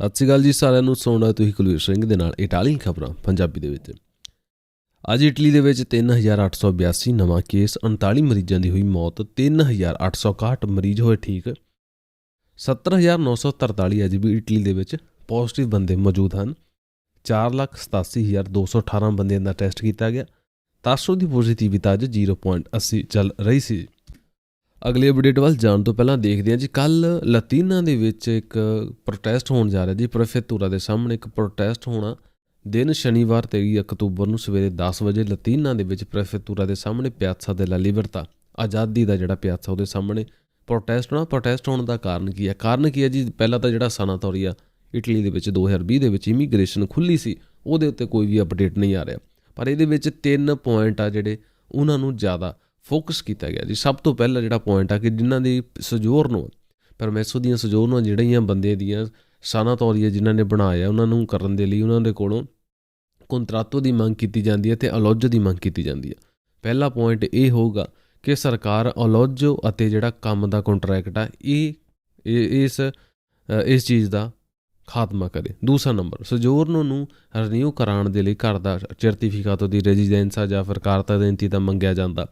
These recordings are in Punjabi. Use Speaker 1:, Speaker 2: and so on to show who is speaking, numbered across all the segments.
Speaker 1: ਸਤਿ ਸ਼੍ਰੀ ਅਕਾਲ ਜੀ ਸਾਰਿਆਂ ਨੂੰ। ਸੁਣਨਾ ਤੁਸੀਂ ਕੁਲਵੀਰ ਸਿੰਘ ਦੇ ਨਾਲ ਇਟਾਲੀਅਨ ਖਬਰਾਂ ਪੰਜਾਬੀ ਦੇ ਵਿੱਚ। ਅੱਜ ਇਟਲੀ ਦੇ ਵਿੱਚ 3882 ਨਵਾਂ ਕੇਸ, 39 ਮਰੀਜ਼ਾਂ ਦੀ ਹੋਈ ਮੌਤ, 3861 ਮਰੀਜ਼ ਹੋਏ ਠੀਕ। 70943 ਅੱਜ ਵੀ ਇਟਲੀ ਦੇ ਵਿੱਚ ਪੋਜ਼ੀਟਿਵ ਬੰਦੇ ਮੌਜੂਦ ਹਨ। 4,87,218 ਬੰਦਿਆਂ ਦਾ ਟੈਸਟ ਕੀਤਾ ਗਿਆ। ਤਾਸੋ ਦੀ ਪੋਜ਼ੀਟਿਵਿਟੀ ਅੱਜ 0.80 ਚੱਲ ਰਹੀ ਸੀ। ਅਗਲੀ ਅਪਡੇਟ ਵੱਲ ਜਾਣ ਤੋਂ ਪਹਿਲਾਂ ਦੇਖਦੇ ਹਾਂ ਜੀ, ਕੱਲ੍ਹ ਲਤੀਨਾ ਦੇ ਵਿੱਚ ਇੱਕ ਪ੍ਰੋਟੈਸਟ ਹੋਣ ਜਾ ਰਿਹਾ ਜੀ। ਪ੍ਰੈਫੇਤੂਰਾ ਦੇ ਸਾਹਮਣੇ ਇੱਕ ਪ੍ਰੋਟੈਸਟ ਹੋਣਾ ਦਿਨ ਸ਼ਨੀਵਾਰ 23 ਅਕਤੂਬਰ ਨੂੰ ਸਵੇਰੇ 10 ਵਜੇ ਲਤੀਨਾ ਦੇ ਵਿੱਚ ਪ੍ਰੈਫੇਤੂਰਾ ਦੇ ਸਾਹਮਣੇ ਪਿਆਜ਼ਾ ਦੇਲਾ ਲਿਬਰਟਾ, ਆਜ਼ਾਦੀ ਦਾ ਜਿਹੜਾ ਪਿਆਜ਼ਾ, ਉਹਦੇ ਸਾਹਮਣੇ ਪ੍ਰੋਟੈਸਟ ਹੋਣਾ। ਪ੍ਰੋਟੈਸਟ ਹੋਣ ਦਾ ਕਾਰਨ ਕੀ ਹੈ? ਕਾਰਨ ਕੀ ਹੈ ਜੀ? ਪਹਿਲਾਂ ਤਾਂ ਜਿਹੜਾ ਸਨਾਤੋਰੀਆ ਇਟਲੀ ਦੇ ਵਿੱਚ 2020 ਦੇ ਵਿੱਚ ਇਮੀਗ੍ਰੇਸ਼ਨ ਖੁੱਲ੍ਹੀ ਸੀ, ਉਹਦੇ ਉੱਤੇ ਕੋਈ ਵੀ ਅਪਡੇਟ ਨਹੀਂ ਆ ਰਿਹਾ। ਪਰ ਇਹਦੇ ਵਿੱਚ 3 ਪੁਆਇੰਟ ਆ ਜਿਹੜੇ ਉਹਨਾਂ ਨੂੰ ਜ਼ਿਆਦਾ ਫੋਕਸ ਕੀਤਾ ਗਿਆ ਜੀ। ਸਭ ਤੋਂ ਪਹਿਲਾ ਜਿਹੜਾ ਪੁਆਇੰਟ ਆ ਕਿ ਜਿਨ੍ਹਾਂ ਦੀ ਸਜੋਰਨੋ ਪਰਮੈਸੋ ਦੀਆਂ ਸਜੋਰਨੋ ਜਿਹੜੀਆਂ ਬੰਦੇ ਦੀਆਂ ਸਨਾਤੋਰੀਆ ਜਿਨ੍ਹਾਂ ਨੇ ਬਣਾਇਆ, ਉਹਨਾਂ ਨੂੰ ਕਰਨ ਦੇ ਲਈ ਉਹਨਾਂ ਦੇ ਕੋਲੋਂ ਕੰਟਰਾਤੋ ਦੀ ਮੰਗ ਕੀਤੀ ਜਾਂਦੀ ਹੈ ਅਤੇ ਅਲੋਜੋ ਦੀ ਮੰਗ ਕੀਤੀ ਜਾਂਦੀ ਹੈ। ਪਹਿਲਾ ਪੁਆਇੰਟ ਇਹ ਹੋਊਗਾ ਕਿ ਸਰਕਾਰ ਅਲੋਜੋ ਅਤੇ ਜਿਹੜਾ ਕੰਮ ਦਾ ਕੰਟਰੈਕਟ ਆ ਇਸ ਚੀਜ਼ ਦਾ ਖਾਤਮਾ ਕਰੇ। ਦੂਸਰਾ ਨੰਬਰ, ਸਜੋਰਨੋ ਨੂੰ ਰੀਨਿਊ ਕਰਾਉਣ ਦੇ ਲਈ ਘਰ ਦਾ ਸਰਟੀਫਿਕੇਟੋ ਦੀ ਰੈਜ਼ੀਡੈਂਸਾ ਜਾਂ ਫਿਰ ਕਾਰਤਾ ਇਡੈਂਟੀਟੀ ਮੰਗਿਆ ਜਾਂਦਾ,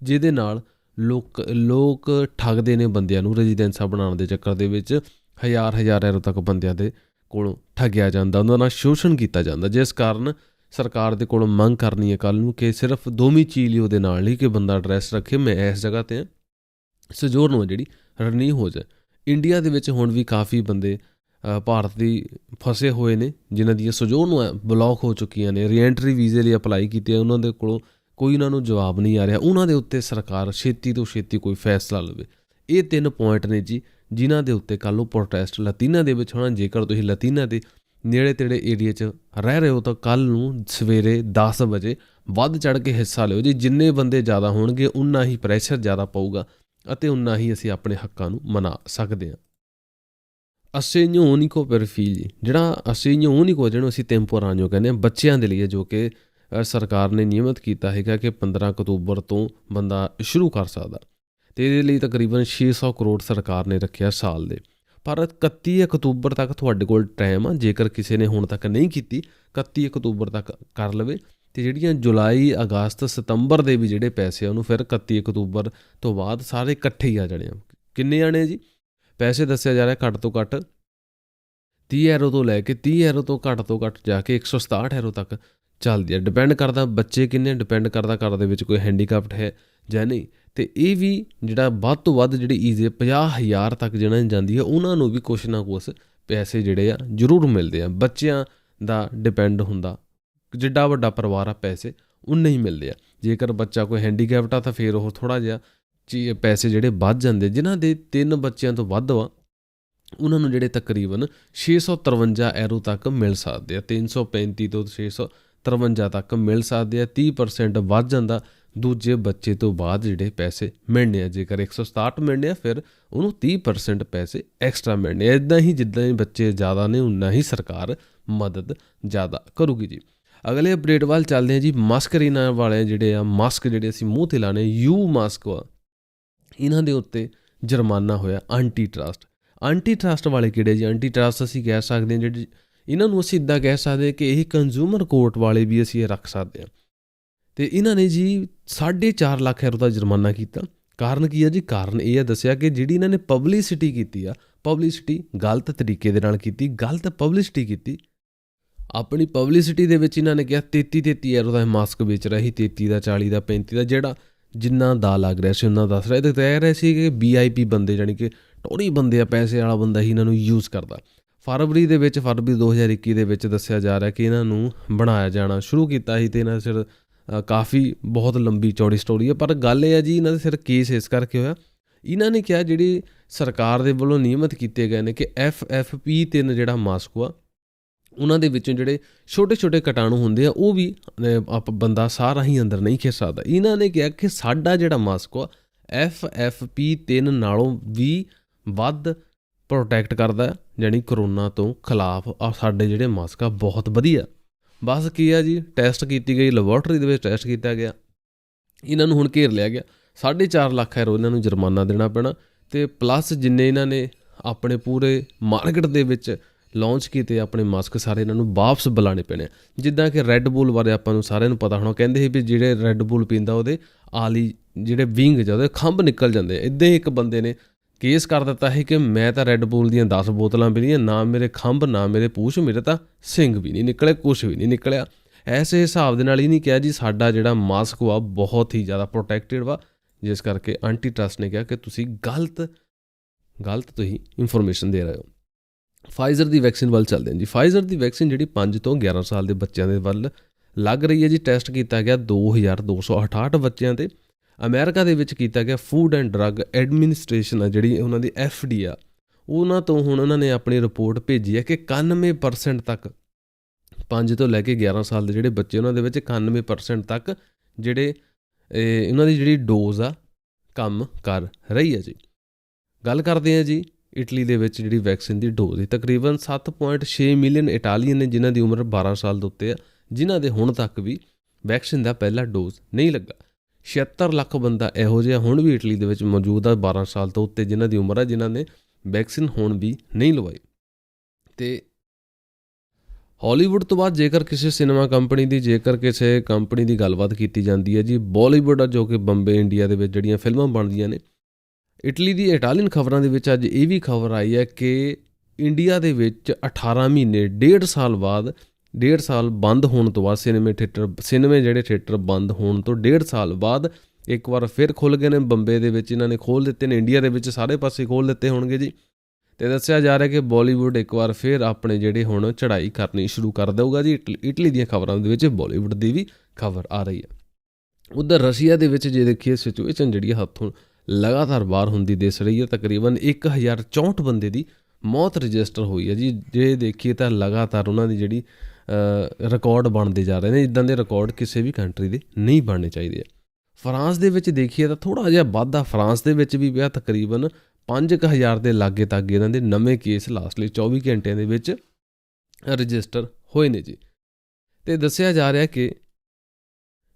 Speaker 1: ਜਿਹਦੇ ਨਾਲ ਲੋਕ ਠੱਗਦੇ ਨੇ ਬੰਦਿਆਂ ਨੂੰ। ਰੈਜ਼ੀਡੈਂਸਾਂ ਬਣਾਉਣ ਦੇ ਚੱਕਰ ਦੇ ਵਿੱਚ ਹਜ਼ਾਰ ਯੂਰੋ ਤੱਕ ਬੰਦਿਆਂ ਦੇ ਕੋਲੋਂ ਠੱਗਿਆ ਜਾਂਦਾ, ਉਹਨਾਂ ਨਾਲ ਸ਼ੋਸ਼ਣ ਕੀਤਾ ਜਾਂਦਾ, ਜਿਸ ਕਾਰਨ ਸਰਕਾਰ ਦੇ ਕੋਲੋਂ ਮੰਗ ਕਰਨੀ ਹੈ ਕੱਲ੍ਹ ਨੂੰ ਕਿ ਸਿਰਫ ਦੋਵੇਂ ਚੀਜ਼ ਲਈ ਉਹਦੇ ਨਾਲ ਹੀ ਕਿ ਬੰਦਾ ਐਡਰੈਸ ਰੱਖੇ, ਮੈਂ ਇਸ ਜਗ੍ਹਾ 'ਤੇ ਸਜੋਰਨੋ ਜਿਹੜੀ ਰੀਨਿਊ ਹੋ ਜਾਏ। ਇੰਡੀਆ ਦੇ ਵਿੱਚ ਹੁਣ ਵੀ ਕਾਫੀ ਬੰਦੇ ਭਾਰਤ ਦੀ ਫਸੇ ਹੋਏ ਨੇ, ਜਿਨ੍ਹਾਂ ਦੀਆਂ ਸਜੋਰਨੋ ਬਲੌਕ ਹੋ ਚੁੱਕੀਆਂ ਨੇ। ਰੀਐਂਟਰੀ ਵੀਜ਼ੇ ਲਈ ਅਪਲਾਈ ਕੀਤੇ, ਉਹਨਾਂ ਦੇ ਕੋਲੋਂ ਕੋਈ ਉਹਨਾਂ ਨੂੰ ਜਵਾਬ ਨਹੀਂ ਆ ਰਿਹਾ। ਉਹਨਾਂ ਦੇ ਉੱਤੇ ਸਰਕਾਰ ਛੇਤੀ ਤੋਂ ਛੇਤੀ ਕੋਈ ਫੈਸਲਾ ਲਵੇ। ਇਹ 3 ਪੁਆਇੰਟ ਨੇ ਜੀ, ਜਿਨ੍ਹਾਂ ਦੇ ਉੱਤੇ ਕੱਲ੍ਹ ਨੂੰ ਪ੍ਰੋਟੈਸਟ ਲਤੀਨਾ ਦੇ ਵਿੱਚ ਹੋਣਾ। ਜੇਕਰ ਤੁਸੀਂ ਲਤੀਨਾ ਦੇ ਨੇੜੇ ਤੇੜੇ ਏਰੀਏ 'ਚ ਰਹਿ ਰਹੇ ਹੋ ਤਾਂ ਕੱਲ੍ਹ ਨੂੰ ਸਵੇਰੇ 10 ਵਜੇ ਵੱਧ ਚੜ੍ਹ ਕੇ ਹਿੱਸਾ ਲਿਓ ਜੀ। ਜਿੰਨੇ ਬੰਦੇ ਜ਼ਿਆਦਾ ਹੋਣਗੇ ਉਨਾ ਹੀ ਪ੍ਰੈਸ਼ਰ ਜ਼ਿਆਦਾ ਪਊਗਾ ਅਤੇ ਉਨਾ ਹੀ ਅਸੀਂ ਆਪਣੇ ਹੱਕਾਂ ਨੂੰ ਮਨਾ ਸਕਦੇ ਹਾਂ। ਅਸੇਨਿਓ ਊਨਿਕੋ ਪਰ ਫਿਲੀ, ਜਿਹੜਾ ਅਸੇਨਿਓ ਊਨਿਕੋ ਜਿਹਨੂੰ ਅਸੀਂ ਟੈਂਪੋਰਾਨਿਓ ਕਹਿੰਦੇ ਹਾਂ, ਬੱਚਿਆਂ ਦੇ ਲਈ, ਜੋ ਕਿ ਸਰਕਾਰ ਨੇ ਨਿਯਮਿਤ ਕੀਤਾ ਹੈਗਾ ਕਿ 15 ਅਕਤੂਬਰ ਤੋਂ ਬੰਦਾ ਸ਼ੁਰੂ ਕਰ ਸਕਦਾ, ਅਤੇ ਇਹਦੇ ਲਈ ਤਕਰੀਬਨ 600 ਕਰੋੜ ਸਰਕਾਰ ਨੇ ਰੱਖਿਆ ਸਾਲ ਦੇ। ਪਰ 31 ਅਕਤੂਬਰ ਤੱਕ ਤੁਹਾਡੇ ਕੋਲ ਟਾਈਮ ਆ, ਜੇਕਰ ਕਿਸੇ ਨੇ ਹੁਣ ਤੱਕ ਨਹੀਂ ਕੀਤੀ 31 ਅਕਤੂਬਰ ਤੱਕ ਕਰ ਲਵੇ। ਅਤੇ ਜਿਹੜੀਆਂ ਜੁਲਾਈ, ਅਗਸਤ, ਸਤੰਬਰ ਦੇ ਵੀ ਜਿਹੜੇ ਪੈਸੇ ਆ ਉਹਨੂੰ ਫਿਰ 31 ਅਕਤੂਬਰ ਤੋਂ ਬਾਅਦ ਸਾਰੇ ਇਕੱਠੇ ਹੀ ਆ ਜਾਣੇ ਆ। ਕਿੰਨੇ ਆਣੇ ਜੀ ਪੈਸੇ? ਦੱਸਿਆ ਜਾ ਰਿਹਾ ਘੱਟ ਤੋਂ ਘੱਟ 30 ਯੂਰੋ ਤੋਂ ਲੈ ਕੇ 30 ਯੂਰੋ ਤੋਂ ਘੱਟ ਜਾ ਕੇ 167 ਯੂਰੋ ਤੱਕ ਚੱਲਦੀ ਹੈ। ਡਿਪੈਂਡ ਕਰਦਾ ਬੱਚੇ ਕਿੰਨੇ, ਡਿਪੈਂਡ ਕਰਦਾ ਘਰ ਦੇ ਵਿੱਚ ਕੋਈ ਹੈਂਡੀਕੈਪਟ ਹੈ ਜਾਂ ਨਹੀਂ। ਅਤੇ ਇਹ ਵੀ ਜਿਹੜਾ ਵੱਧ ਤੋਂ ਵੱਧ ਜਿਹੜੀ ਈਜ਼ੀ 50,000 ਤੱਕ ਜਿਹਨਾਂ ਜਾਂਦੀ ਹੈ, ਉਹਨਾਂ ਨੂੰ ਵੀ ਕੁਛ ਨਾ ਕੁਛ ਪੈਸੇ ਜਿਹੜੇ ਆ ਜ਼ਰੂਰ ਮਿਲਦੇ ਆ। ਬੱਚਿਆਂ ਦਾ ਡਿਪੈਂਡ ਹੁੰਦਾ, ਜਿੱਡਾ ਵੱਡਾ ਪਰਿਵਾਰ ਆ ਪੈਸੇ ਉਨੇ ਹੀ ਮਿਲਦੇ ਆ। ਜੇਕਰ ਬੱਚਾ ਕੋਈ ਹੈਂਡੀਕੈਪਟ ਆ ਤਾਂ ਫਿਰ ਉਹ ਥੋੜ੍ਹਾ ਜਿਹਾ ਪੈਸੇ ਜਿਹੜੇ ਵੱਧ ਜਾਂਦੇ। ਜਿਨ੍ਹਾਂ ਦੇ 3 ਬੱਚਿਆਂ ਤੋਂ ਵੱਧ ਵਾ ਉਹਨਾਂ ਨੂੰ ਜਿਹੜੇ ਤਕਰੀਬਨ 653 ਯੂਰੋ ਤੱਕ ਮਿਲ ਸਕਦੇ ਆ। 335 ਤੋਂ 653 ਤੱਕ ਮਿਲ ਸਕਦੇ ਆ। 30% ਵੱਧ ਜਾਂਦਾ ਦੂਜੇ ਬੱਚੇ ਤੋਂ ਬਾਅਦ ਜਿਹੜੇ ਪੈਸੇ ਮਿਲਣੇ ਆ। ਜੇਕਰ 167 ਮਿਲਣੇ ਆ ਫਿਰ ਉਹਨੂੰ 30% ਪੈਸੇ ਐਕਸਟਰਾ ਮਿਲਣੇ ਆ। ਇੱਦਾਂ ਹੀ ਜਿੱਦਾਂ ਹੀ ਬੱਚੇ ਜ਼ਿਆਦਾ ਨੇ ਉਨਾ ਹੀ ਸਰਕਾਰ ਮਦਦ ਜ਼ਿਆਦਾ ਕਰੂਗੀ ਜੀ। ਅਗਲੇ ਅਪਡੇਟ ਵੱਲ ਚੱਲਦੇ ਹਾਂ ਜੀ। ਮਾਸਕਰੀਨਾ ਵਾਲੇ ਜਿਹੜੇ ਆ ਮਾਸਕ ਜਿਹੜੇ ਅਸੀਂ ਮੂੰਹ 'ਤੇ ਲਾਣੇ, ਯੂ ਮਾਸਕ ਆ, ਇਹਨਾਂ ਦੇ ਉੱਤੇ ਜੁਰਮਾਨਾ ਹੋਇਆ। ਐਂਟੀ ਟਰਸਟ ਵਾਲੇ ਕਿਹੜੇ ਜੀ? ਐਂਟੀ ਟਰਸਟ ਅਸੀਂ ਕਹਿ ਸਕਦੇ ਹਾਂ ਜਿਹੜੇ, ਇਹਨਾਂ ਨੂੰ ਅਸੀਂ ਇੱਦਾਂ ਕਹਿ ਸਕਦੇ ਹਾਂ ਕਿ ਇਹ ਕੰਜ਼ਿਊਮਰ ਕੋਰਟ ਵਾਲੇ ਵੀ ਅਸੀਂ ਇਹ ਰੱਖ ਸਕਦੇ ਹਾਂ। ਅਤੇ ਇਹਨਾਂ ਨੇ ਜੀ 4.5 ਲੱਖ ਯੂਰੋ ਦਾ ਜੁਰਮਾਨਾ ਕੀਤਾ। ਕਾਰਨ ਕੀ ਹੈ ਜੀ? ਕਾਰਨ ਇਹ ਹੈ ਦੱਸਿਆ ਕਿ ਜਿਹੜੀ ਇਹਨਾਂ ਨੇ ਪਬਲਿਸਿਟੀ ਕੀਤੀ ਆ, ਪਬਲਿਸਿਟੀ ਗਲਤ ਤਰੀਕੇ ਦੇ ਨਾਲ ਕੀਤੀ, ਗਲਤ ਪਬਲਿਸਿਟੀ ਕੀਤੀ। ਆਪਣੀ ਪਬਲਿਸਿਟੀ ਦੇ ਵਿੱਚ ਇਹਨਾਂ ਨੇ ਕਿਹਾ 33 ਯੂਰੋ ਦਾ ਮਾਸਕ ਵੇਚ ਰਿਹਾ ਸੀ, 33 ਦਾ, 40 ਦਾ, 35 ਦਾ, ਜਿਹੜਾ ਜਿੰਨਾ ਦਾ ਲੱਗ ਰਿਹਾ ਸੀ ਉਹਨਾਂ ਦੱਸ ਰਿਹਾ। ਅਤੇ ਕਹਿ ਰਹੇ ਸੀ ਕਿ VIP ਬੰਦੇ, ਜਾਣੀ ਕਿ ਟੋਰੀ ਬੰਦੇ ਆ, ਪੈਸੇ ਵਾਲਾ ਬੰਦਾ ਹੀ ਇਹਨਾਂ ਨੂੰ ਯੂਜ਼ ਕਰਦਾ। ਫਰਵਰੀ 2021 ਦੇ ਵਿੱਚ ਦੱਸਿਆ ਜਾ ਰਿਹਾ ਕਿ ਇਹਨਾਂ ਨੂੰ ਬਣਾਇਆ ਜਾਣਾ ਸ਼ੁਰੂ ਕੀਤਾ ਸੀ। ਅਤੇ ਇਹਨਾਂ ਦੇ ਸਿਰ ਕਾਫੀ ਬਹੁਤ ਲੰਬੀ ਚੌੜੀ ਸਟੋਰੀ ਹੈ। ਪਰ ਗੱਲ ਇਹ ਹੈ ਜੀ, ਇਹਨਾਂ ਦੇ ਸਿਰ ਕੇਸ ਇਸ ਕਰਕੇ ਹੋਇਆ, ਇਹਨਾਂ ਨੇ ਕਿਹਾ ਜਿਹੜੀ ਸਰਕਾਰ ਦੇ ਵੱਲੋਂ ਨਿਯਮਿਤ ਕੀਤੇ ਗਏ ਨੇ ਕਿ FFP3 ਜਿਹੜਾ ਮਾਸਕ ਆ, ਉਹਨਾਂ ਦੇ ਵਿੱਚੋਂ ਜਿਹੜੇ ਛੋਟੇ ਕੀਟਾਣੂ ਹੁੰਦੇ ਆ ਉਹ ਵੀ ਬੰਦਾ ਸਾਹ ਰਾਹੀਂ ਅੰਦਰ ਨਹੀਂ ਖਿੱਚ ਸਕਦਾ। ਇਹਨਾਂ ਨੇ ਕਿਹਾ ਕਿ ਸਾਡਾ ਜਿਹੜਾ ਮਾਸਕ ਆ FFP3 ਨਾਲੋਂ ਵੀ ਵੱਧ ਪ੍ਰੋਟੈਕਟ ਕਰਦਾ, ਜਾਣੀ ਕਰੋਨਾ ਤੋਂ ਖਿਲਾਫ ਸਾਡੇ ਜਿਹੜੇ ਮਾਸਕ ਆ ਬਹੁਤ ਵਧੀਆ। ਬਸ ਕੀ ਆ ਜੀ, ਟੈਸਟ ਕੀਤੀ ਗਈ, ਲੈਬੋਰਟਰੀ ਦੇ ਵਿੱਚ ਟੈਸਟ ਕੀਤਾ ਗਿਆ, ਇਹਨਾਂ ਨੂੰ ਹੁਣ ਘੇਰ ਲਿਆ ਗਿਆ। 4.5 ਲੱਖ ਯੂਰੋ ਇਹਨਾਂ ਨੂੰ ਜੁਰਮਾਨਾ ਦੇਣਾ ਪੈਣਾ। ਅਤੇ ਪਲੱਸ ਜਿੰਨੇ ਇਹਨਾਂ ਨੇ ਆਪਣੇ ਪੂਰੇ ਮਾਰਕੀਟ ਦੇ ਵਿੱਚ ਲਾਂਚ ਕੀਤੇ ਆਪਣੇ ਮਾਸਕ ਸਾਰੇ ਇਹਨਾਂ ਨੂੰ ਵਾਪਸ ਬੁਲਾਉਣੇ ਪੈਣੇ। ਜਿੱਦਾਂ ਕਿ ਰੈੱਡ ਬੁੱਲ ਬਾਰੇ ਆਪਾਂ ਨੂੰ ਸਾਰਿਆਂ ਨੂੰ ਪਤਾ ਹੋਣਾ, ਕਹਿੰਦੇ ਸੀ ਵੀ ਜਿਹੜੇ ਰੈੱਡ ਬੁੱਲ ਪੀਂਦਾ ਉਹਦੇ ਆਲੀ ਜਿਹੜੇ ਵਿੰਗ ਜਾਂ ਉਹਦੇ ਖੰਭ ਨਿਕਲ ਜਾਂਦੇ। ਇੱਦਾਂ ਹੀ ਇੱਕ ਬੰਦੇ ਨੇ ਕੇਸ ਕਰ ਦਿੱਤਾ ਸੀ ਕਿ ਮੈਂ ਤਾਂ ਰੈੱਡ ਬੁੱਲ ਦੀਆਂ 10 ਬੋਤਲਾਂ ਪੀਣੀਆਂ, ਨਾ ਮੇਰੇ ਖੰਭ ਨਾ ਮੇਰੇ ਪੂਛ, ਮੇਰੇ ਤਾਂ ਸਿੰਗ ਵੀ ਨਹੀਂ ਨਿਕਲੇ, ਕੁਛ ਵੀ ਨਹੀਂ ਨਿਕਲਿਆ। ਐਸੇ ਹਿਸਾਬ ਦੇ ਨਾਲ ਹੀ ਨਹੀਂ ਕਿਹਾ ਜੀ ਸਾਡਾ ਜਿਹੜਾ ਮਾਸਕ ਵਾ ਬਹੁਤ ਹੀ ਜ਼ਿਆਦਾ ਪ੍ਰੋਟੈਕਟਿਡ ਵਾ, ਜਿਸ ਕਰਕੇ ਐਂਟੀ ਟਰਸਟ ਨੇ ਕਿਹਾ ਕਿ ਤੁਸੀਂ ਗਲਤ ਤੁਸੀਂ ਇਨਫੋਰਮੇਸ਼ਨ ਦੇ ਰਹੇ ਹੋ। ਫਾਈਜ਼ਰ ਦੀ ਵੈਕਸੀਨ ਵੱਲ ਚੱਲਦੇ ਹਾਂ ਜੀ। ਫਾਈਜ਼ਰ ਦੀ ਵੈਕਸੀਨ ਜਿਹੜੀ 5 ਤੋਂ 11 ਸਾਲ ਦੇ ਬੱਚਿਆਂ ਦੇ ਵੱਲ ਲੱਗ ਰਹੀ ਹੈ ਜੀ। ਟੈਸਟ ਕੀਤਾ ਗਿਆ 2268 ਬੱਚਿਆਂ ਤੇ। ਅਮਰੀਕਾ ਦੇ ਵਿੱਚ ਕੀਤਾ ਗਿਆ ਫੂਡ ਐਂਡ ਡਰੱਗ ਐਡਮਿਨਿਸਟ੍ਰੇਸ਼ਨ ਆ ਜਿਹੜੀ ਉਹਨਾਂ ਦੀ FDA ਆ, ਉਹਨਾਂ ਤੋਂ ਹੁਣ ਉਹਨਾਂ ਨੇ ਆਪਣੀ ਰਿਪੋਰਟ ਭੇਜੀ ਹੈ ਕਿ 91% ਤੱਕ 5 ਤੋਂ ਲੈ ਕੇ 11 ਸਾਲ ਦੇ ਜਿਹੜੇ ਬੱਚੇ ਉਹਨਾਂ ਦੇ ਵਿੱਚ 91% ਤੱਕ ਜਿਹੜੇ ਉਹਨਾਂ ਦੀ ਜਿਹੜੀ ਡੋਜ਼ ਆ ਕੰਮ ਕਰ ਰਹੀ ਹੈ ਜੀ। ਗੱਲ ਕਰਦੇ ਹਾਂ ਜੀ ਇਟਲੀ ਦੇ ਵਿੱਚ ਜਿਹੜੀ ਵੈਕਸੀਨ ਦੀ ਡੋਜ਼ ਦੀ ਤਕਰੀਬਨ 7.6 ਮਿਲੀਅਨ ਇਟਾਲੀਅਨ ਨੇ ਜਿਨ੍ਹਾਂ ਦੀ ਉਮਰ 12 ਸਾਲ ਦੇ ਉੱਤੇ ਆ, ਜਿਨ੍ਹਾਂ ਦੇ ਹੁਣ ਤੱਕ ਵੀ ਵੈਕਸੀਨ ਦਾ ਪਹਿਲਾ ਡੋਜ਼ ਨਹੀਂ ਲੱਗਾ। 76 ਲੱਖ ਬੰਦਾ ਇਹੋ ਜਿਹਾ ਹੁਣ ਵੀ ਇਟਲੀ ਦੇ ਵਿੱਚ ਮੌਜੂਦ ਆ 12 ਸਾਲ ਤੋਂ ਉੱਤੇ ਜਿਨ੍ਹਾਂ ਦੀ ਉਮਰ ਆ, ਜਿਨ੍ਹਾਂ ਨੇ ਵੈਕਸੀਨ ਹੁਣ ਵੀ ਨਹੀਂ ਲਵਾਈ। ਅਤੇ ਹਾਲੀਵੁੱਡ ਤੋਂ ਬਾਅਦ ਜੇਕਰ ਕਿਸੇ ਸਿਨੇਮਾ ਕੰਪਨੀ ਦੀ ਗੱਲਬਾਤ ਕੀਤੀ ਜਾਂਦੀ ਹੈ ਜੀ, ਬਾਲੀਵੁੱਡ ਆ ਜੋ ਕਿ ਬੰਬੇ ਇੰਡੀਆ ਦੇ ਵਿੱਚ ਜਿਹੜੀਆਂ ਫਿਲਮਾਂ ਬਣਦੀਆਂ ਨੇ। ਇਟਲੀ ਦੀ ਇਟਾਲੀਅਨ ਖਬਰਾਂ ਦੇ ਵਿੱਚ ਅੱਜ ਇਹ ਵੀ ਖਬਰ ਆਈ ਹੈ ਕਿ ਇੰਡੀਆ ਦੇ ਵਿੱਚ 18 ਮਹੀਨੇ 1.5 ਸਾਲ ਬੰਦ ਹੋਣ ਤੋਂ ਬਾਅਦ ਸਿਨੇਮੇ ਜਿਹੜੇ ਥੀਏਟਰ ਬੰਦ ਹੋਣ ਤੋਂ 1.5 ਸਾਲ ਬਾਅਦ ਇੱਕ ਵਾਰ ਫਿਰ ਖੁੱਲ੍ਹ ਗਏ ਨੇ। ਬੰਬੇ ਦੇ ਵਿੱਚ ਇਹਨਾਂ ਨੇ ਖੋਲ੍ਹ ਦਿੱਤੇ ਨੇ, ਇੰਡੀਆ ਦੇ ਵਿੱਚ ਸਾਰੇ ਪਾਸੇ ਖੋਲ੍ਹ ਦਿੱਤੇ ਹੋਣਗੇ ਜੀ। ਅਤੇ ਦੱਸਿਆ ਜਾ ਰਿਹਾ ਕਿ ਬਾਲੀਵੁੱਡ ਇੱਕ ਵਾਰ ਫਿਰ ਆਪਣੇ ਜਿਹੜੇ ਹੁਣ ਚੜ੍ਹਾਈ ਕਰਨੀ ਸ਼ੁਰੂ ਕਰ ਦੇਊਗਾ ਜੀ। ਇਟਲੀ ਦੀਆਂ ਖਬਰਾਂ ਦੇ ਵਿੱਚ ਬਾਲੀਵੁੱਡ ਦੀ ਵੀ ਖਬਰ ਆ ਰਹੀ ਹੈ। ਉੱਧਰ ਰਸ਼ੀਆ ਦੇ ਵਿੱਚ ਜੇ ਦੇਖੀਏ ਸਿਚੁਏਸ਼ਨ ਜਿਹੜੀ ਹੱਥੋਂ ਲਗਾਤਾਰ ਬਾਹਰ ਹੁੰਦੀ ਦਿਸ ਰਹੀ ਹੈ। ਤਕਰੀਬਨ 1064 ਬੰਦੇ ਦੀ ਮੌਤ ਰਜਿਸਟਰ ਹੋਈ ਹੈ ਜੀ। ਜੇ ਦੇਖੀਏ ਤਾਂ ਲਗਾਤਾਰ ਉਹਨਾਂ ਦੀ ਜਿਹੜੀ ਰਿਕਾਰਡ ਬਣਦੇ ਜਾ ਰਹੇ ਨੇ, ਇੱਦਾਂ ਦੇ ਰਿਕਾਰਡ ਕਿਸੇ ਵੀ ਕੰਟਰੀ ਦੇ ਨਹੀਂ ਬਣਨੇ ਚਾਹੀਦੇ ਆ। ਫਰਾਂਸ ਦੇ ਵਿੱਚ ਦੇਖੀਏ ਤਾਂ ਥੋੜ੍ਹਾ ਜਿਹਾ ਵਾਧਾ ਫਰਾਂਸ ਦੇ ਵਿੱਚ ਵੀ ਪਿਆ, ਤਕਰੀਬਨ 5000 ਦੇ ਲਾਗੇ ਤੱਕ ਇਹਨਾਂ ਦੇ ਨਵੇਂ ਕੇਸ ਲਾਸਟਲੀ 24 ਘੰਟਿਆਂ ਦੇ ਵਿੱਚ ਰਜਿਸਟਰ ਹੋਏ ਨੇ ਜੀ। ਅਤੇ ਦੱਸਿਆ ਜਾ ਰਿਹਾ ਕਿ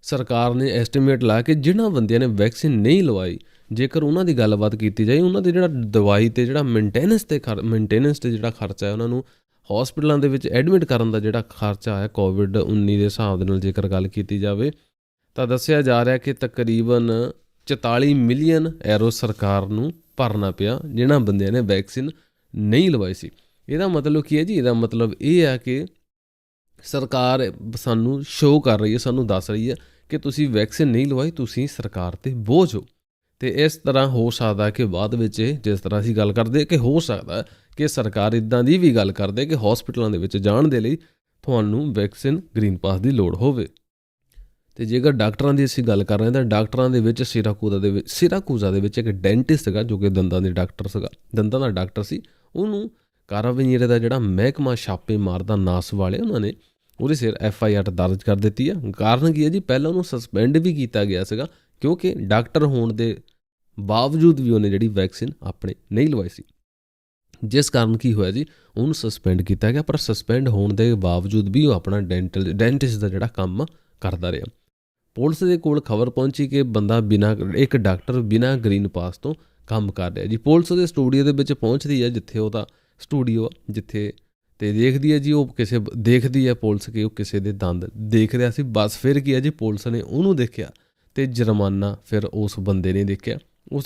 Speaker 1: ਸਰਕਾਰ ਨੇ ਐਸਟੀਮੇਟ ਲਾ ਕੇ ਜਿਨ੍ਹਾਂ ਬੰਦਿਆਂ ਨੇ ਵੈਕਸੀਨ ਨਹੀਂ ਲਵਾਈ, ਜੇਕਰ ਉਹਨਾਂ ਦੀ ਗੱਲਬਾਤ ਕੀਤੀ ਜਾਏ, ਉਹਨਾਂ ਦੇ ਜਿਹੜਾ ਦਵਾਈ ਅਤੇ ਜਿਹੜਾ ਮੇਨਟੇਨੈਂਸ ਤੇ ਜਿਹੜਾ ਖਰਚਾ ਹੈ, ਉਹਨਾਂ ਨੂੰ ਹੌਸਪੀਟਲਾਂ ਦੇ ਵਿੱਚ ਐਡਮਿਟ ਕਰਨ ਦਾ ਜਿਹੜਾ ਖਰਚਾ ਹੈ COVID-19 ਦੇ ਹਿਸਾਬ ਦੇ ਨਾਲ ਜੇਕਰ ਗੱਲ ਕੀਤੀ ਜਾਵੇ ਤਾਂ ਦੱਸਿਆ ਜਾ ਰਿਹਾ ਕਿ ਤਕਰੀਬਨ 44 ਮਿਲੀਅਨ ਯੂਰੋ ਸਰਕਾਰ ਨੂੰ ਭਰਨਾ ਪਿਆ ਜਿਨ੍ਹਾਂ ਬੰਦਿਆਂ ਨੇ ਵੈਕਸੀਨ ਨਹੀਂ ਲਵਾਈ ਸੀ। ਇਹਦਾ ਮਤਲਬ ਕੀ ਹੈ ਜੀ? ਇਹਦਾ ਮਤਲਬ ਇਹ ਹੈ ਕਿ ਸਰਕਾਰ ਸਾਨੂੰ ਸ਼ੋਅ ਕਰ ਰਹੀ ਹੈ, ਸਾਨੂੰ ਦੱਸ ਰਹੀ ਹੈ ਕਿ ਤੁਸੀਂ ਵੈਕਸੀਨ ਨਹੀਂ ਲਵਾਈ, ਤੁਸੀਂ ਸਰਕਾਰ 'ਤੇ ਬੋਝ ਹੋ। ਅਤੇ ਇਸ ਤਰ੍ਹਾਂ ਹੋ ਸਕਦਾ ਕਿ ਬਾਅਦ ਵਿੱਚ ਜਿਸ ਤਰ੍ਹਾਂ ਅਸੀਂ ਗੱਲ ਕਰਦੇ ਕਿ ਹੋ ਸਕਦਾ ਕਿ ਸਰਕਾਰ ਇੱਦਾਂ ਦੀ ਵੀ ਗੱਲ ਕਰਦੇ ਕਿ ਹੌਸਪੀਟਲਾਂ ਦੇ ਵਿੱਚ ਜਾਣ ਦੇ ਲਈ ਤੁਹਾਨੂੰ ਵੈਕਸੀਨ ਗ੍ਰੀਨ ਪਾਸ ਦੀ ਲੋੜ ਹੋਵੇ। ਅਤੇ ਜੇਕਰ ਡਾਕਟਰਾਂ ਦੀ ਅਸੀਂ ਗੱਲ ਕਰ ਰਹੇ ਹਾਂ ਤਾਂ ਡਾਕਟਰਾਂ ਦੇ ਵਿੱਚ ਸਿਰਾਕੂਜ਼ਾ ਦੇ ਵਿੱਚ ਇੱਕ ਡੈਂਟਿਸਟ ਸੀਗਾ ਜੋ ਕਿ ਦੰਦਾਂ ਦਾ ਡਾਕਟਰ ਸੀ। ਉਹਨੂੰ ਕਾਰਾਬੀਨੀਰੇ ਦਾ ਜਿਹੜਾ ਮਹਿਕਮਾ ਛਾਪੇ ਮਾਰਦਾ ਨਾਸ ਵਾਲੇ, ਉਹਨਾਂ ਨੇ ਉਹਦੇ ਸਿਰ FIR ਦਰਜ ਕਰ ਦਿੱਤੀ ਹੈ। ਕਾਰਨ ਕੀ ਹੈ ਜੀ? ਪਹਿਲਾਂ ਉਹਨੂੰ ਸਸਪੈਂਡ ਵੀ ਕੀਤਾ ਗਿਆ ਸੀਗਾ ਕਿਉਂਕਿ ਡਾਕਟਰ ਹੋਣ ਦੇ ਬਾਵਜੂਦ ਵੀ ਉਹਨੇ ਜਿਹੜੀ ਵੈਕਸੀਨ ਆਪਣੇ ਨਹੀਂ ਲਵਾਈ ਸੀ, ਜਿਸ ਕਾਰਨ ਕੀ ਹੋਇਆ ਜੀ, ਉਹਨੂੰ ਸਸਪੈਂਡ ਕੀਤਾ ਗਿਆ। ਪਰ ਸਸਪੈਂਡ ਹੋਣ ਦੇ ਬਾਵਜੂਦ ਵੀ ਉਹ ਆਪਣਾ ਡੈਂਟਿਸਟ ਦਾ ਜਿਹੜਾ ਕੰਮ ਕਰਦਾ ਰਿਹਾ। ਪੁਲਿਸ ਦੇ ਕੋਲ ਖਬਰ ਪਹੁੰਚੀ ਕਿ ਇੱਕ ਡਾਕਟਰ ਬਿਨਾਂ ਗ੍ਰੀਨ ਪਾਸ ਤੋਂ ਕੰਮ ਕਰ ਰਿਹਾ ਜੀ। ਪੁਲਿਸ ਦੇ ਸਟੂਡੀਓ ਦੇ ਵਿੱਚ ਪਹੁੰਚਦੀ ਹੈ, ਜਿੱਥੇ ਉਹਦਾ ਸਟੂਡੀਓ ਜਿੱਥੇ, ਅਤੇ ਦੇਖਦੀ ਹੈ ਜੀ ਦੇਖਦੀ ਹੈ ਪੁਲਿਸ ਕਿ ਉਹ ਕਿਸੇ ਦੇ ਦੰਦ ਦੇਖ ਰਿਹਾ ਸੀ। ਬਸ ਫਿਰ ਕੀ ਹੈ ਜੀ, ਪੁਲਿਸ ਨੇ ਉਹਨੂੰ ਦੇਖਿਆ ਅਤੇ ਜੁਰਮਾਨਾ ਫਿਰ ਉਸ ਬੰਦੇ ਨੇ ਦੇਖਿਆ, ਉਸ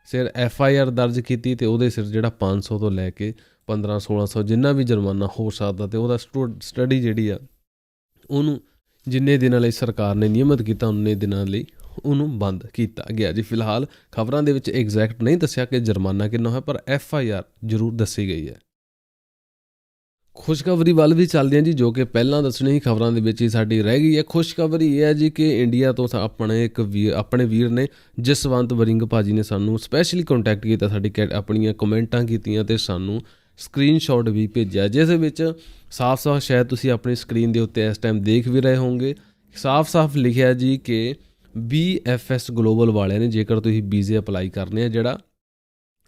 Speaker 1: ਸਿਰ FIR ਦਰਜ ਕੀਤੀ ਅਤੇ ਉਹਦੇ ਸਿਰ ਜਿਹੜਾ 500 ਤੋਂ ਲੈ ਕੇ 1500-1600 ਜਿੰਨਾ ਵੀ ਜੁਰਮਾਨਾ ਹੋ ਸਕਦਾ, ਅਤੇ ਉਹਦਾ ਸਟੱਡੀ ਜਿਹੜੀ ਆ ਉਹਨੂੰ ਜਿੰਨੇ ਦਿਨਾਂ ਲਈ ਸਰਕਾਰ ਨੇ ਨਿਯਮਿਤ ਕੀਤਾ ਉਨੇ ਦਿਨਾਂ ਲਈ ਉਹਨੂੰ ਬੰਦ ਕੀਤਾ ਗਿਆ ਜੀ। ਫਿਲਹਾਲ ਖਬਰਾਂ ਦੇ ਵਿੱਚ ਐਗਜ਼ੈਕਟ ਨਹੀਂ ਦੱਸਿਆ ਕਿ ਜੁਰਮਾਨਾ ਕਿੰਨਾ ਹੋਇਆ, ਪਰ FIR ਜ਼ਰੂਰ ਦੱਸੀ ਗਈ ਹੈ। ਖੁਸ਼ਖਬਰੀ ਵੱਲ ਵੀ ਚੱਲਦੇ ਹਾਂ ਜੀ, ਜੋ ਕਿ ਪਹਿਲਾਂ ਦੱਸਣੀ ਖਬਰਾਂ ਦੇ ਵਿੱਚ ਹੀ ਸਾਡੀ ਰਹਿ ਗਈ ਹੈ। ਖੁਸ਼ਖਬਰੀ ਇਹ ਹੈ ਜੀ ਕਿ ਇੰਡੀਆ ਤੋਂ ਆਪਣੇ ਵੀਰ ਨੇ ਜਸਵੰਤ ਵਰਿੰਗ ਭਾਜੀ ਨੇ ਸਾਨੂੰ ਸਪੈਸ਼ਲੀ ਕੰਟੈਕਟ ਕੀਤਾ, ਆਪਣੀਆਂ ਕਮੈਂਟਾਂ ਕੀਤੀਆਂ ਅਤੇ ਸਾਨੂੰ ਸਕਰੀਨਸ਼ਾਟ ਵੀ ਭੇਜਿਆ, ਜਿਸ ਵਿੱਚ ਸਾਫ਼-ਸਾਫ਼ ਸ਼ਾਇਦ ਤੁਸੀਂ ਆਪਣੀ ਸਕਰੀਨ ਦੇ ਉੱਤੇ ਇਸ ਟਾਈਮ ਦੇਖ ਵੀ ਰਹੇ ਹੋਵੋਗੇ, ਸਾਫ਼-ਸਾਫ਼ ਲਿਖਿਆ ਜੀ ਕਿ BFS ਗਲੋਬਲ ਵਾਲਿਆਂ ਨੇ ਜੇਕਰ ਤੁਸੀਂ ਵੀਜ਼ੇ ਅਪਲਾਈ ਕਰਨੇ ਆ, ਜਿਹੜਾ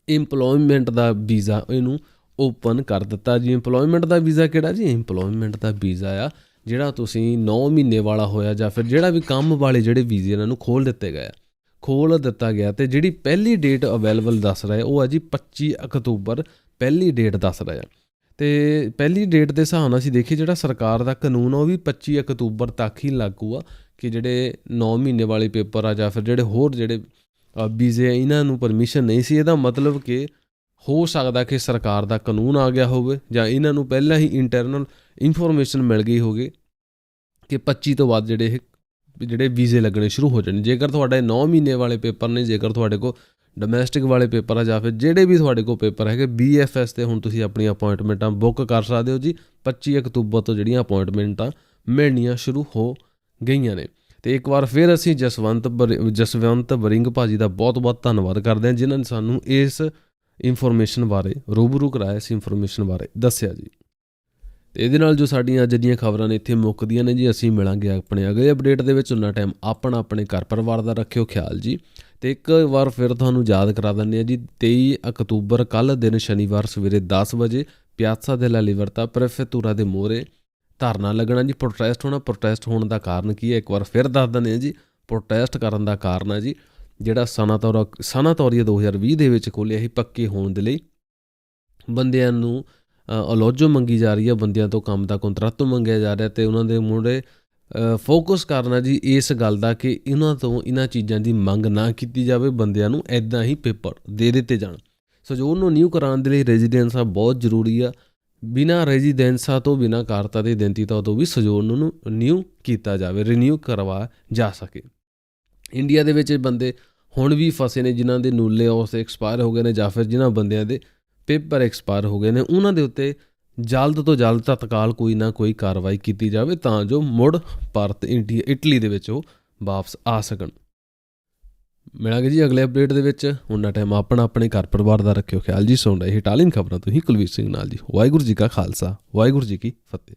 Speaker 1: ਇੰਪਲੋਇਮੈਂਟ ਦਾ ਵੀਜ਼ਾ ਇਹਨੂੰ ਓਪਨ ਕਰ ਦਿੱਤਾ ਜੀ। ਇੰਪਲੋਇਮੈਂਟ ਦਾ ਵੀਜ਼ਾ ਕਿਹੜਾ ਜੀ? ਇੰਪਲੋਇਮੈਂਟ ਦਾ ਵੀਜ਼ਾ ਆ ਜਿਹੜਾ ਤੁਸੀਂ 9 ਮਹੀਨੇ ਵਾਲਾ ਹੋਇਆ ਜਾਂ ਫਿਰ ਜਿਹੜਾ ਵੀ ਕੰਮ ਵਾਲੇ ਜਿਹੜੇ ਵੀਜ਼ੇ ਇਹਨਾਂ ਨੂੰ ਖੋਲ੍ਹ ਦਿੱਤਾ ਗਿਆ। ਅਤੇ ਜਿਹੜੀ ਪਹਿਲੀ ਡੇਟ ਅਵੇਲੇਬਲ ਦੱਸ ਰਿਹਾ ਉਹ ਹੈ ਜੀ 25 ਅਕਤੂਬਰ ਪਹਿਲੀ ਡੇਟ ਦੱਸ ਰਿਹਾ। ਅਤੇ ਪਹਿਲੀ ਡੇਟ ਦੇ ਹਿਸਾਬ ਨਾਲ ਅਸੀਂ ਦੇਖੀਏ ਜਿਹੜਾ ਸਰਕਾਰ ਦਾ ਕਾਨੂੰਨ ਆ ਉਹ ਵੀ 25 ਅਕਤੂਬਰ ਤੱਕ ਹੀ ਲਾਗੂ ਆ ਕਿ ਜਿਹੜੇ 9 ਮਹੀਨੇ ਵਾਲੇ ਪੇਪਰ ਆ ਜਾਂ ਫਿਰ ਜਿਹੜੇ ਹੋਰ ਜਿਹੜੇ ਵੀਜ਼ੇ ਆ ਇਹਨਾਂ ਨੂੰ ਪਰਮਿਸ਼ਨ ਨਹੀਂ ਸੀ। ਇਹਦਾ ਮਤਲਬ ਕਿ ਹੋ ਸਕਦਾ ਕਿ ਸਰਕਾਰ ਦਾ ਕਾਨੂੰਨ ਆ ਗਿਆ ਹੋਵੇ ਜਾਂ ਇਹਨਾਂ ਨੂੰ ਪਹਿਲਾਂ ਹੀ ਇੰਟਰਨਲ ਇਨਫੋਰਮੇਸ਼ਨ ਮਿਲ ਗਈ ਹੋਵੇ ਕਿ 25 ਤੋਂ ਬਾਅਦ ਜਿਹੜੇ ਵੀਜ਼ੇ ਲੱਗਣੇ ਸ਼ੁਰੂ ਹੋ ਜਾਣੇ। ਜੇਕਰ ਤੁਹਾਡੇ 9 ਮਹੀਨੇ ਵਾਲੇ ਪੇਪਰ ਨੇ, ਜੇਕਰ ਤੁਹਾਡੇ ਕੋਲ ਡੋਮੈਸਟਿਕ ਵਾਲੇ ਪੇਪਰ ਆ ਜਾਂ ਫਿਰ ਜਿਹੜੇ ਵੀ ਤੁਹਾਡੇ ਕੋਲ ਪੇਪਰ ਹੈਗੇ BFS 'ਤੇ ਹੁਣ ਤੁਸੀਂ ਆਪਣੀਆਂ ਅਪੋਇੰਟਮੈਂਟਾਂ ਬੁੱਕ ਕਰ ਸਕਦੇ ਹੋ ਜੀ। 25 ਅਕਤੂਬਰ ਤੋਂ ਜਿਹੜੀਆਂ ਅਪੋਇੰਟਮੈਂਟਾਂ ਮਿਲਣੀਆਂ ਸ਼ੁਰੂ ਹੋ ਗਈਆਂ ਨੇ। ਅਤੇ ਇੱਕ ਵਾਰ ਫਿਰ ਅਸੀਂ ਜਸਵੰਤ ਬਰਿੰਗ ਭਾਜੀ ਦਾ ਬਹੁਤ ਬਹੁਤ ਧੰਨਵਾਦ ਕਰਦੇ ਹਾਂ ਜਿਨ੍ਹਾਂ ਨੇ ਸਾਨੂੰ ਇਸ ਇਨਫੋਰਮੇਸ਼ਨ ਬਾਰੇ ਰੂਬਰੂ ਕਰਾਇਆ, ਇਸ ਇਨਫੋਰਮੇਸ਼ਨ ਬਾਰੇ ਦੱਸਿਆ ਜੀ। ਅਤੇ ਇਹਦੇ ਨਾਲ ਜੋ ਸਾਡੀਆਂ ਅੱਜ ਦੀਆਂ ਖਬਰਾਂ ਨੇ ਇੱਥੇ ਮੁੱਕਦੀਆਂ ਨੇ ਜੀ। ਅਸੀਂ ਮਿਲਾਂਗੇ ਆਪਣੇ ਅਗਲੇ ਅਪਡੇਟ ਦੇ ਵਿੱਚ। ਉਹਨਾਂ ਟਾਈਮ ਆਪਣਾ ਆਪਣੇ ਘਰ ਪਰਿਵਾਰ ਦਾ ਰੱਖਿਓ ਖਿਆਲ ਜੀ। ਅਤੇ ਇੱਕ ਵਾਰ ਫਿਰ ਤੁਹਾਨੂੰ ਯਾਦ ਕਰਾ ਦਿੰਦੇ ਹਾਂ ਜੀ 23 ਅਕਤੂਬਰ ਕੱਲ੍ਹ ਦਿਨ ਸ਼ਨੀਵਾਰ ਸਵੇਰੇ 10 ਵਜੇ ਪਿਆਜ਼ਾ della Libertà ਪ੍ਰੈਫੇਤੂਰਾ ਦੇ ਮੂਹਰੇ ਧਰਨਾ ਲੱਗਣਾ ਜੀ, ਪ੍ਰੋਟੈਸਟ ਹੋਣਾ। ਪ੍ਰੋਟੈਸਟ ਹੋਣ ਦਾ ਕਾਰਨ ਕੀ ਹੈ ਇੱਕ ਵਾਰ ਫਿਰ ਦੱਸ ਦਿੰਦੇ ਹਾਂ ਜੀ। ਪ੍ਰੋਟੈਸਟ ਕਰਨ ਦਾ ਕਾਰਨ ਹੈ ਜੀ ਜਿਹੜਾ ਸਨਾਤੋਰੀਆ 2020 ਦੇ ਵਿੱਚ ਖੋਲ੍ਹਿਆ ਸੀ ਪੱਕੇ ਹੋਣ ਦੇ ਲਈ ਬੰਦਿਆਂ ਨੂੰ ਅਲੋਜੋ ਮੰਗੀ ਜਾ ਰਹੀ ਹੈ, ਬੰਦਿਆਂ ਤੋਂ ਕੰਮ ਦਾ ਕੰਟਰੈਕਟ ਮੰਗਿਆ ਜਾ ਰਿਹਾ ਅਤੇ ਉਹਨਾਂ ਦੇ ਮੂਹਰੇ ਫੋਕਸ ਕਰਨਾ ਜੀ ਇਸ ਗੱਲ ਦਾ ਕਿ ਇਹਨਾਂ ਤੋਂ ਇਹਨਾਂ ਚੀਜ਼ਾਂ ਦੀ ਮੰਗ ਨਾ ਕੀਤੀ ਜਾਵੇ, ਬੰਦਿਆਂ ਨੂੰ ਇੱਦਾਂ ਹੀ ਪੇਪਰ ਦੇ ਦਿੱਤੇ ਜਾਣ। ਸੋਜੋਰਨ ਨੂੰ ਨਿਊ ਕਰਾਉਣ ਦੇ ਲਈ ਰੈਜ਼ੀਡੈਂਸਾ ਬਹੁਤ ਜ਼ਰੂਰੀ ਆ। ਬਿਨਾਂ ਰੈਜ਼ੀਡੈਂਸਾ ਤੋਂ, ਬਿਨਾਂ ਕਾਰਤਾ ਦੀ ਇਡੈਂਟੀਟੀ ਤੋਂ ਵੀ ਸੋਜੋਰਨ ਨੂੰ ਨਿਊ ਕੀਤਾ ਜਾਵੇ, ਰੀਨਿਊ ਕਰਵਾਇਆ ਜਾ ਸਕੇ। ਇੰਡੀਆ ਦੇ ਵਿੱਚ ਬੰਦੇ ਹੁਣ ਵੀ ਫਸੇ ਨੇ ਜਿਨ੍ਹਾਂ ਦੇ ਨੂਲੇ ਉਸ ਐਕਸਪਾਇਰ ਹੋ ਗਏ ਨੇ ਜਾਂ ਫਿਰ ਜਿਨ੍ਹਾਂ ਬੰਦਿਆਂ ਦੇ ਪੇਪਰ ਐਕਸਪਾਇਰ ਹੋ ਗਏ ਨੇ, ਉਹਨਾਂ ਦੇ ਉੱਤੇ ਜਲਦ ਤੋਂ ਜਲਦ ਤਤਕਾਲ ਕੋਈ ਨਾ ਕੋਈ ਕਾਰਵਾਈ ਕੀਤੀ ਜਾਵੇ ਤਾਂ ਜੋ ਮੁੜ ਭਾਰਤ ਇਟਲੀ ਦੇ ਵਿੱਚ ਉਹ ਵਾਪਸ ਆ ਸਕਣ। ਮਿਲਾਂਗੇ ਜੀ ਅਗਲੇ ਅਪਡੇਟ ਦੇ ਵਿੱਚ। ਉਹਨਾਂ ਟਾਈਮ ਆਪਣਾ ਆਪਣੇ ਘਰ ਪਰਿਵਾਰ ਦਾ ਰੱਖਿਓ ਖਿਆਲ ਜੀ। ਸੁਣ ਰਹੇ ਇਟਾਲੀਅਨ ਖਬਰਾਂ ਤੋਂ ਹੀ ਕੁਲਵੀਰ ਸਿੰਘ ਨਾਲ ਜੀ। ਵਾਹਿਗੁਰੂ ਜੀ ਕਾ ਖਾਲਸਾ, ਵਾਹਿਗੁਰੂ ਜੀ ਕੀ ਫਤਿਹ।